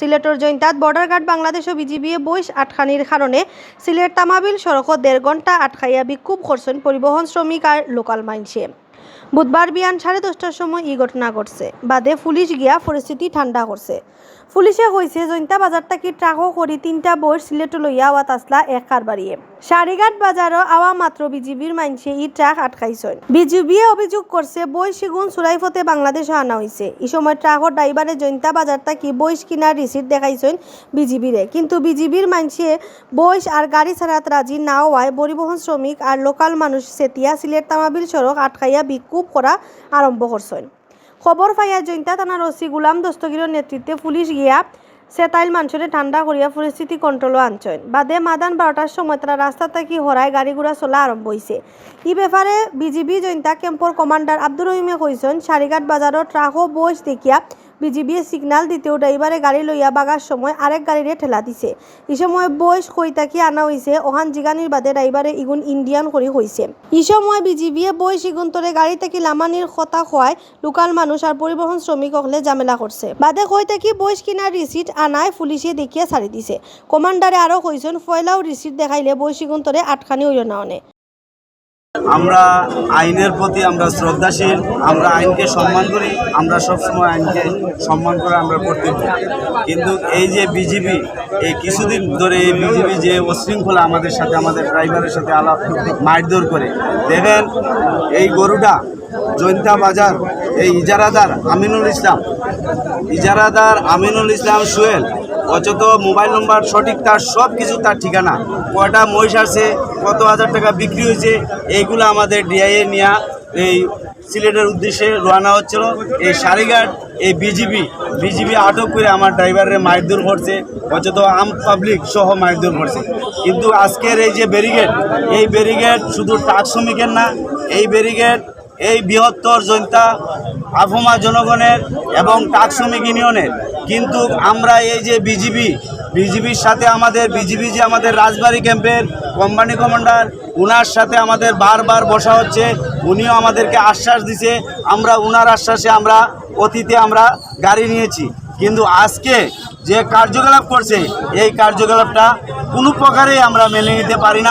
সিলেটর জৈন্তাত border guard Bangladesh ও বিজিবিয়ে বইস আটখানির কারণে সিলেট তামাবিল সড়কত 1.5 ঘন্টা আটকাইয়া বিক্ষোভ করছেন পরিবহন শ্রমিক আর লোকাল মাইনসে। বুধবার বিয়ান 10:30টার সময় এই ঘটনা ঘটছে। বাদে পুলিশ গিয়া পরিস্থিতি ঠান্ডা করছে। পুলিশে কইছে জৈন্তা বাজার থেকে ট্রাকও করি 3টা বইস সিলেট লইয়া আওয়া তাসলা এক কারবারিয়ে সারিঘাট বাজারও আওয়া মাত্র বিজিবির মাইনসে ই ট্রাক আটকাইছেন। বিজিবিয়ে অভিযোগ করছে বই সিগুন সুরাইফতে বাংলাদেশে আনা হয়েছে। এই সময় ট্রাকর ড্রাইভারে জৈন্তা বাজার থেকে বইস কিনার রিসিট দেখাইছেন বিজিবিরে, কিন্তু বিজিবির মাইনসে বইস আর গাড়ি ছাড়াত রাজি না হওয়ায় পরিবহন শ্রমিক আর লোকাল মানুষ সেতিয়া সিলেট তামাবিল সড়ক আটকাইয়া বিক্ষোভ করা আরম্ভ করছেন। খবর পাইয়া জৈন্তা থানার ওসি গুলাম দস্তগীরের নেতৃত্বে পুলিশ গিয়া সেতাইল মানুষের ঠান্ডা করিয়া পরিস্থিতি কন্ট্রোলও আনছেন। বাদে মাদান 12টার সময় তারা রাস্তা থেকে হরায় গাড়ি ঘোড়া চলা আরম্ভ হয়েছে। এই ব্যাপারে বিজিবি জৈন্তা ক্যাম্পর কমান্ডার আব্দুর রহিমে কইছেন সারিঘাট বাজারও ট্রাকও বইস দেখিয়া বিজিবি সিগনাল দিতেও ড্রাইভারে গাড়ি লইয়া বাগার সময় আরেক গাড়িরে ঠেলা দিছে। এই সময় বইস কই তাকি আনা হয়েছে ওহান জিগানির বাদে ড্রাইভারে ইগুন ইন্ডিয়ান করি হয়েছে। এই সময় বিজিবিয়ে বইস ইগুন্তরে গাড়ি থেকে লামানির কথা খোয়ায় লোকাল মানুষ আর পরিবহন শ্রমিক হলে ঝামেলা করছে। বাদে কই তাকি বইস কিনার রিসিট আনায় পুলিশে দেখিয়া ছাড়ি দিছে। কমান্ডারে আরও কইছেন ফয়লাও রিসিট দেখাইলে বইস ইগুন্তরে আটখানি হইল না অনে। আমরা আইনের প্রতি আমরা শ্রদ্ধাশীল, আমরা আইনকে সম্মান করি, আমরা সবসময় আইনকে সম্মান করে আমরা কর্তব্য। কিন্তু এই যে বিজিবি এই কিছুদিন ধরে এই বিজিবি যে উশৃঙ্খলা আমাদের সাথে আমাদের ড্রাইভারের সাথে মারধর করে, দেখেন এই গরুটা জৈন্তা বাজার এই ইজারাদার আমিনুল ইসলাম সোহেল অচত মোবাইল নম্বর সঠিক তার সব কিছু তার ঠিকানা, কয়টা মহিষ আছে, কত হাজার টাকা বিক্রি হয়েছে, এইগুলো আমাদের ডিআইএ নিয়ে এই সিলেটের উদ্দেশ্যে রওনা হচ্ছিল। এই সারিঘাট এই বিজিবি আটক করে আমার ড্রাইভারের মারধর করছে, অচত আম পাবলিক সহ মারধর করছে। কিন্তু আজকের এই যে ব্যারিকেড শুধু ট্রাক শ্রমিকের না, এই ব্যারিকেড এই বৃহত্তর জৈন্তা আফমা জনগণের এবং ট্রাক শ্রমিক ইউনিয়নের। কিন্তু আমরা এই যে বিজিবির সাথে বিজিবি যে আমাদের রাজবাড়ী ক্যাম্পের কোম্পানি কমান্ডার, উনার সাথে আমাদের বারবার বসা হচ্ছে। উনিও আমাদেরকে আশ্বাস দিছে, আমরা উনার আশ্বাসে আমরা অতীতে আমরা গাড়ি নিয়েছি। কিন্তু আজকে যে কার্যকলাপ করছে এই কার্যকলাপটা কোনো প্রকারেই আমরা মেনে নিতে পারি না।